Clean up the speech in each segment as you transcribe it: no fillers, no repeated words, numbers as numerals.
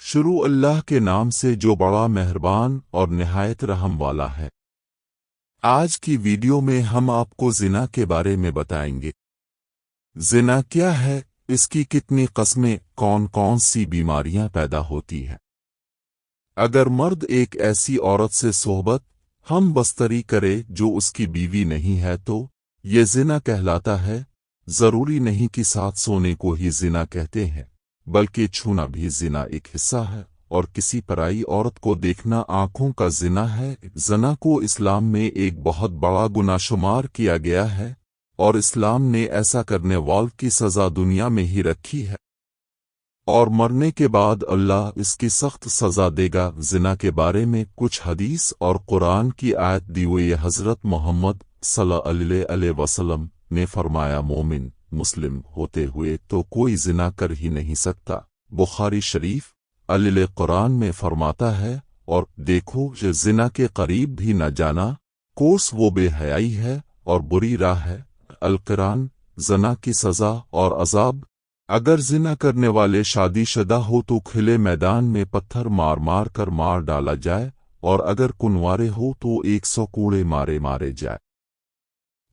شروع اللہ کے نام سے جو بڑا مہربان اور نہایت رحم والا ہے۔ آج کی ویڈیو میں ہم آپ کو زنا کے بارے میں بتائیں گے۔ زنا کیا ہے، اس کی کتنی قسمیں، کون کون سی بیماریاں پیدا ہوتی ہیں۔ اگر مرد ایک ایسی عورت سے صحبت ہم بستری کرے جو اس کی بیوی نہیں ہے تو یہ زنا کہلاتا ہے۔ ضروری نہیں کہ ساتھ سونے کو ہی زنا کہتے ہیں، بلکہ چھونا بھی زنا ایک حصہ ہے، اور کسی پرائی عورت کو دیکھنا آنکھوں کا زنا ہے۔ زنا کو اسلام میں ایک بہت بڑا گناہ شمار کیا گیا ہے، اور اسلام نے ایسا کرنے والے کی سزا دنیا میں ہی رکھی ہے، اور مرنے کے بعد اللہ اس کی سخت سزا دے گا۔ زنا کے بارے میں کچھ حدیث اور قرآن کی آیت دی ہوئی۔ حضرت محمد صلی اللہ علیہ وسلم نے فرمایا، مومن مسلم ہوتے ہوئے تو کوئی زنا کر ہی نہیں سکتا۔ بخاری شریف۔ اللہ قرآن میں فرماتا ہے، اور دیکھو جو زنا کے قریب بھی نہ جانا، کوس وہ بے حیائی ہے اور بری راہ ہے۔ القرآن۔ زنا کی سزا اور عذاب۔ اگر زنا کرنے والے شادی شدہ ہو تو کھلے میدان میں پتھر مار مار کر مار ڈالا جائے، اور اگر کنوارے ہو تو 100 کوڑے مارے جائے۔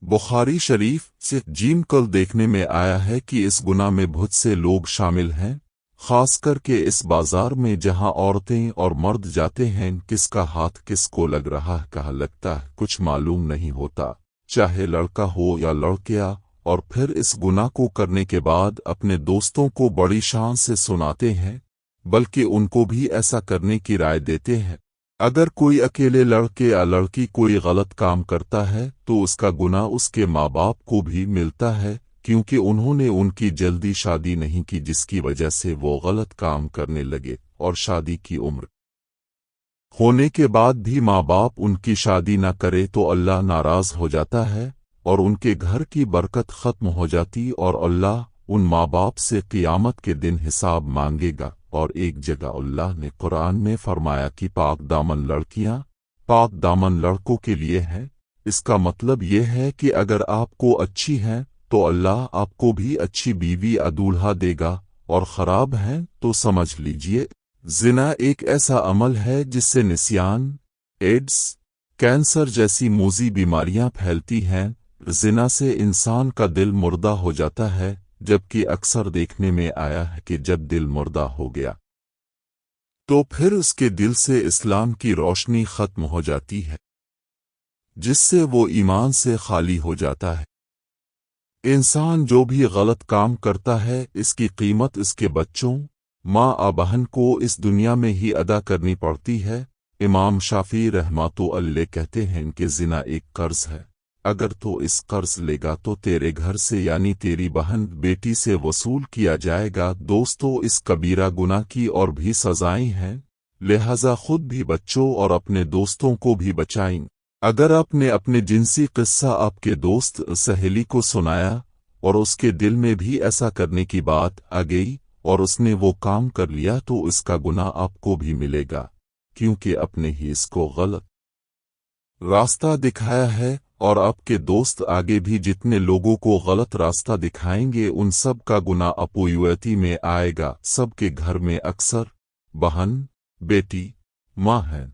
بخاری شریف سے جیم کل دیکھنے میں آیا ہے کہ اس گناہ میں بہت سے لوگ شامل ہیں، خاص کر کے اس بازار میں جہاں عورتیں اور مرد جاتے ہیں، کس کا ہاتھ کس کو لگ رہا ہے، کہاں لگتا ہے، کچھ معلوم نہیں ہوتا، چاہے لڑکا ہو یا لڑکیا، اور پھر اس گناہ کو کرنے کے بعد اپنے دوستوں کو بڑی شان سے سناتے ہیں، بلکہ ان کو بھی ایسا کرنے کی رائے دیتے ہیں۔ اگر کوئی اکیلے لڑکے یا لڑکی کوئی غلط کام کرتا ہے تو اس کا گناہ اس کے ماں باپ کو بھی ملتا ہے، کیونکہ انہوں نے ان کی جلدی شادی نہیں کی، جس کی وجہ سے وہ غلط کام کرنے لگے، اور شادی کی عمر ہونے کے بعد بھی ماں باپ ان کی شادی نہ کرے تو اللہ ناراض ہو جاتا ہے، اور ان کے گھر کی برکت ختم ہو جاتی، اور اللہ ان ماں باپ سے قیامت کے دن حساب مانگے گا۔ اور ایک جگہ اللہ نے قرآن میں فرمایا کہ پاک دامن لڑکیاں پاک دامن لڑکوں کے لیے ہیں۔ اس کا مطلب یہ ہے کہ اگر آپ کو اچھی ہیں تو اللہ آپ کو بھی اچھی بیوی یا دولہا دے گا، اور خراب ہیں تو سمجھ لیجئے زنا ایک ایسا عمل ہے جس سے نسیان، ایڈز، کینسر جیسی موذی بیماریاں پھیلتی ہیں۔ زنا سے انسان کا دل مردہ ہو جاتا ہے، جبکہ اکثر دیکھنے میں آیا ہے کہ جب دل مردہ ہو گیا تو پھر اس کے دل سے اسلام کی روشنی ختم ہو جاتی ہے، جس سے وہ ایمان سے خالی ہو جاتا ہے۔ انسان جو بھی غلط کام کرتا ہے، اس کی قیمت اس کے بچوں، ماں اور بہن کو اس دنیا میں ہی ادا کرنی پڑتی ہے۔ امام شافعی رحمۃ اللہ کہتے ہیں کہ زنا ایک قرض ہے، اگر تو اس قرض لے گا تو تیرے گھر سے یعنی تیری بہن بیٹی سے وصول کیا جائے گا۔ دوستو، اس کبیرہ گناہ کی اور بھی سزائیں ہیں، لہذا خود بھی بچوں اور اپنے دوستوں کو بھی بچائیں۔ اگر آپ نے اپنے جنسی قصہ آپ کے دوست سہیلی کو سنایا، اور اس کے دل میں بھی ایسا کرنے کی بات آ گئی، اور اس نے وہ کام کر لیا، تو اس کا گناہ آپ کو بھی ملے گا، کیونکہ اپنے ہی اس کو غلط راستہ دکھایا ہے، اور آپ کے دوست آگے بھی جتنے لوگوں کو غلط راستہ دکھائیں گے ان سب کا گناہ اپویتی میں آئے گا۔ سب کے گھر میں اکثر بہن، بیٹی، ماں ہے۔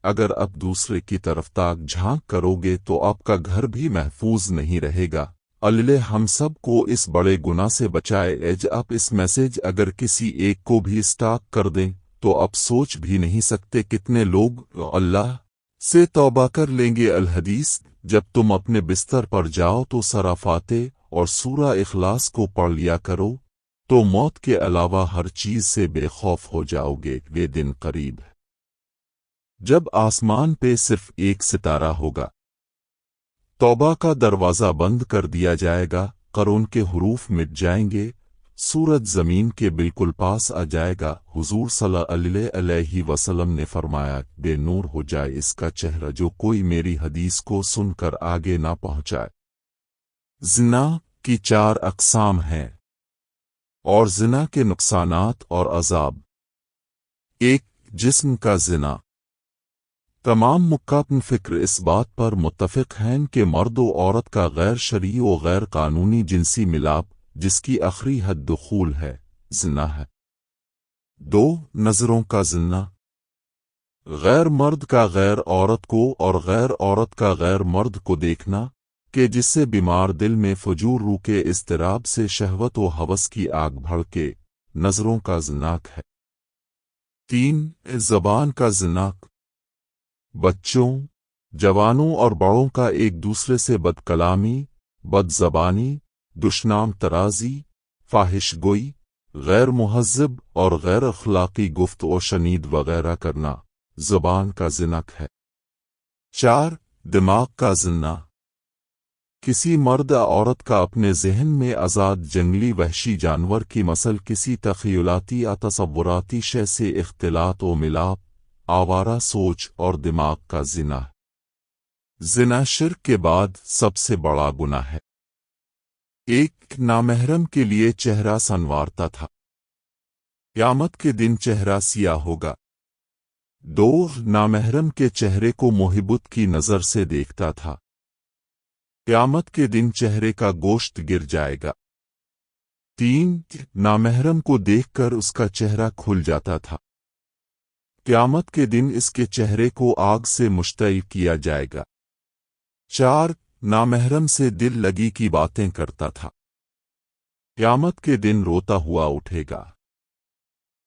اگر آپ دوسرے کی طرف تاک جھانک کرو گے تو آپ کا گھر بھی محفوظ نہیں رہے گا۔ اللہ ہم سب کو اس بڑے گناہ سے بچائے۔ آپ اس میسج اگر کسی ایک کو بھی سٹاک کر دیں تو آپ سوچ بھی نہیں سکتے کتنے لوگ اللہ سے توبہ کر لیں گے۔ الحدیث: جب تم اپنے بستر پر جاؤ تو سورہ فاتحہ اور سورہ اخلاص کو پڑھ لیا کرو، تو موت کے علاوہ ہر چیز سے بے خوف ہو جاؤ گے۔ یہ دن قریب ہے جب آسمان پہ صرف ایک ستارہ ہوگا، توبہ کا دروازہ بند کر دیا جائے گا، قرآن کے حروف مٹ جائیں گے، سورج زمین کے بالکل پاس آ جائے گا۔ حضور صلی اللہ علیہ وسلم نے فرمایا، بے نور ہو جائے اس کا چہرہ جو کوئی میری حدیث کو سن کر آگے نہ پہنچائے۔ زنا کی 4 اقسام ہیں، اور زنا کے نقصانات اور عذاب۔ 1. جسم کا زنا۔ تمام مکاتب فکر اس بات پر متفق ہیں کہ مرد و عورت کا غیر شرعی و غیر قانونی جنسی ملاپ، جس کی آخری حد دخول ہے، زنا ہے۔ 2 नज़रों का ज़िना। गैर मर्द का गैर औरत को और गैर औरत का गैर मर्द को देखना कि जिससे बीमार दिल में फजूर रूह के इज़्तिराब से शहवत व हवस की आग भड़के, नज़रों का ज़िनाक है। 3 ज़बान का ज़िनाक। बच्चों, जवानों और बड़ों का एक दूसरे से बदकलामी, बदज़बानी, दुश्नाम तराज़ी, फाहिश गोई, गैर मुहज़्ज़ब और गैर अखलाक़ी गुफ्त और शनीद वगैरह करना ज़बान का ज़िनाक है। 4 दिमाग का ज़िना। किसी मर्द या औरत का अपने ज़हन में आज़ाद जंगली वहशी जानवर की मसल किसी तख़यलाती या तसव्वुराती शय से इख्तिलात व मिलाप, आवारा सोच और दिमाग का ज़िना। ज़िना शिर्क के बाद सबसे बड़ा गुनाह है। 1 नामहरम के लिए चेहरा संवारता था, क़यामत के दिन चेहरा सियाह होगा। 2 नामहरम के चेहरे को मोहिब्बत की नज़र से देखता था, क़यामत के दिन चेहरे का गोश्त गिर जाएगा। 3 नामहरम को देखकर उसका चेहरा खुल जाता था, क़यामत के दिन इसके चेहरे को आग से मुश्तइल किया जाएगा। 4 नामहरम से दिल लगी की बातें करता था, क़यामत के दिन रोता हुआ उठेगा।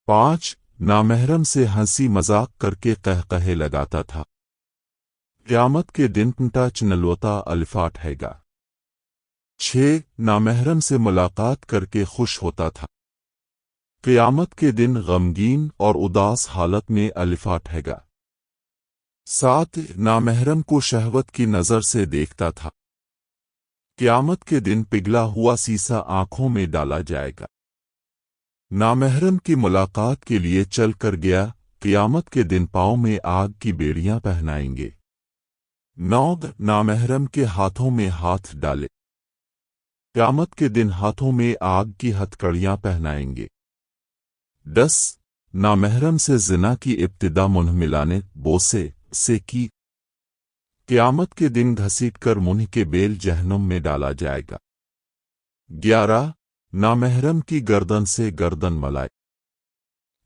5 नामहरम से हंसी मजाक करके कहकहे लगाता था, क़यामत के दिन पंटा चनलोता अलिफाट हैगा। 6 नामहरम से मुलाकात करके खुश होता था, क़यामत के दिन गमगीन और उदास हालत में अलिफाट हैगा। 7 नामहरम को शहवत की नज़र से देखता था, क़यामत के दिन पिघला हुआ सीसा आंखों में डाला जाएगा। नामहरम की मुलाकात के लिए चल कर गया, क़यामत के दिन पाँव में आग की बेड़ियां पहनाएंगे। 9 नामहरम के हाथों में हाथ डाले, क़यामत के दिन हाथों में आग की हथकड़ियां पहनाएंगे। 10 नामहरम से ज़िना की इब्तिदा मुंह मिलाने बोसे से की, क़यामत के दिन घसीट कर मुंह के बेल जहन्नुम में डाला जाएगा। 11 नामहरम की गर्दन से गर्दन मलाए,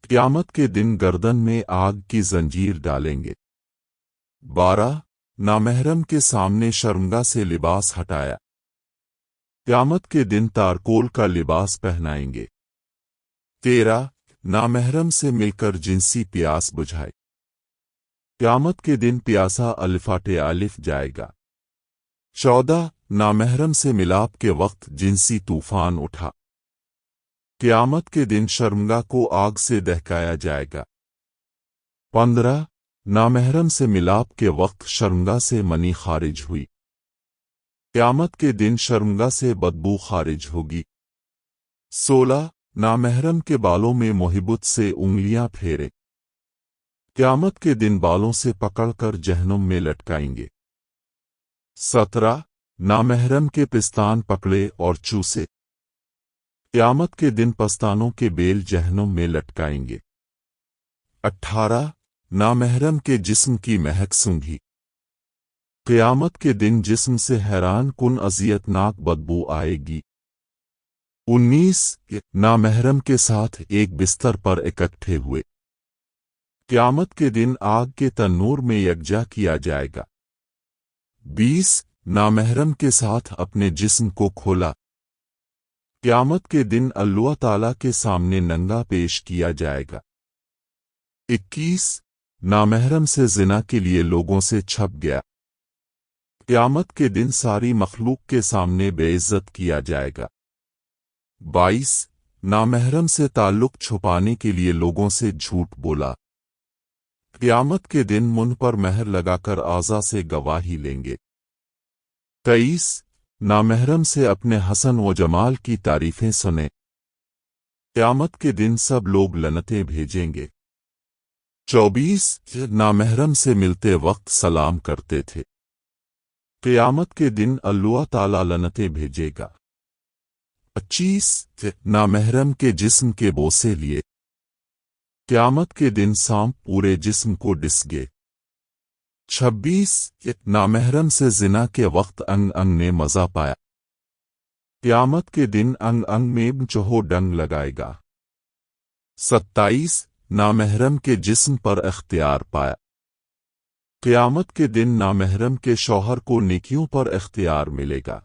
क़यामत के दिन गर्दन में आग की जंजीर डालेंगे। 12 नामहरम के सामने शर्मगा से लिबास हटाया, क़यामत के दिन तारकोल का लिबास पहनाएंगे। 13 नामहरम से मिलकर जिनसी प्यास बुझाए, क़यामत के दिन प्यासा अलिफाटे आलिफ जाएगा। 14 नामहरम से मिलाप के वक्त जिनसी तूफान उठा, क़यामत के दिन शर्मगा को आग से दहकाया जाएगा। 15 नामहरम से मिलाप के वक्त शर्मगा से मनी खारिज हुई, क़यामत के दिन शर्मगा से बदबू खारिज होगी। 16 नामहरम के बालों में मोहिब्बत से उंगलियां फेरे, क़यामत के दिन बालों से पकड़कर जहन्नुम में लटकाएंगे। 17 नामहरम के पिस्तान पकड़े और चूसे, क़यामत के दिन पस्तानों के बेल जहन्नुम में लटकाएंगे। 18 नामहरम के जिस्म की महक सूंघी, क़यामत के दिन जिस्म से हैरान कुन अज़ियतनाक बदबू आएगी। 19 नामहरम के साथ एक बिस्तर पर इकट्ठे हुए, क़यामत के दिन आग के तन्नूर में यकजा किया जाएगा। 20 नामहरम के साथ अपने जिस्म को खोला, क़यामत के दिन अल्लाह ताला के सामने नंगा पेश किया जाएगा। 21 नामहरम से ज़िना के लिए लोगों से छप गया, क़यामत के दिन सारी मखलूक के सामने बेइज्जत किया जाएगा। 22 नामहरम से ताल्लुक छुपाने के लिए लोगों से झूठ बोला, क़यामत के दिन मुंह पर महर लगाकर आज़ा से गवाही लेंगे। 23 नामहरम से अपने हसन व जमाल की तारीफ़ें सुने, क़यामत के दिन सब लोग लनतें भेजेंगे। 24 नामहरम से मिलते वक्त सलाम करते थे, क़यामत के दिन अल्लाह ताला लनतें भेजेगा। 25 नामहरम के जिस्म के बोसे लिए, क़यामत के दिन सांप पूरे जिस्म को डिसगे। 26 नामहरम से ज़िना के वक्त अंग अंग ने मज़ा पाया, क़यामत के दिन अंग अंग में चहो डंग लगाएगा। 27 नामहरम के जिस्म पर इख्तियार पाया। क़यामत के दिन नामहरम के शौहर को नेकियों पर इख्तियार मिलेगा।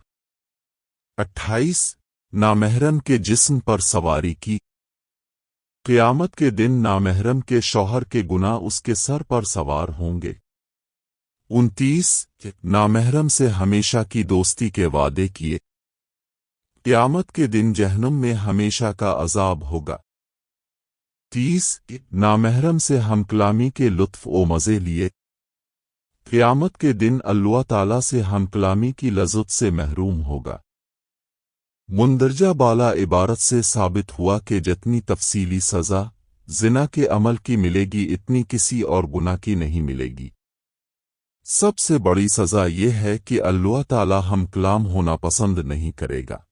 28 नामहरम के जिस्म पर सवारी की। क़यामत के दिन नामहरम के शौहर के गुनाह उसके सर पर सवार होंगे। 29 नामहरम से हमेशा की दोस्ती के वादे किए। क़यामत के दिन जहन्नुम में हमेशा का अज़ाब होगा। 30 नामहरम से हमकलामी के लुत्फ़ ओ मज़े लिए। क़यामत के दिन अल्लाह ताला से हमकलामी की लज़्ज़त से महरूम होगा। मुंदरजा बाला इबारत से साबित हुआ कि जितनी तफसीली सज़ा ज़िना के अमल की मिलेगी इतनी किसी और गुनाह की नहीं मिलेगी। सबसे बड़ी सज़ा यह है कि अल्लाह ताला हमकलाम होना पसंद नहीं करेगा।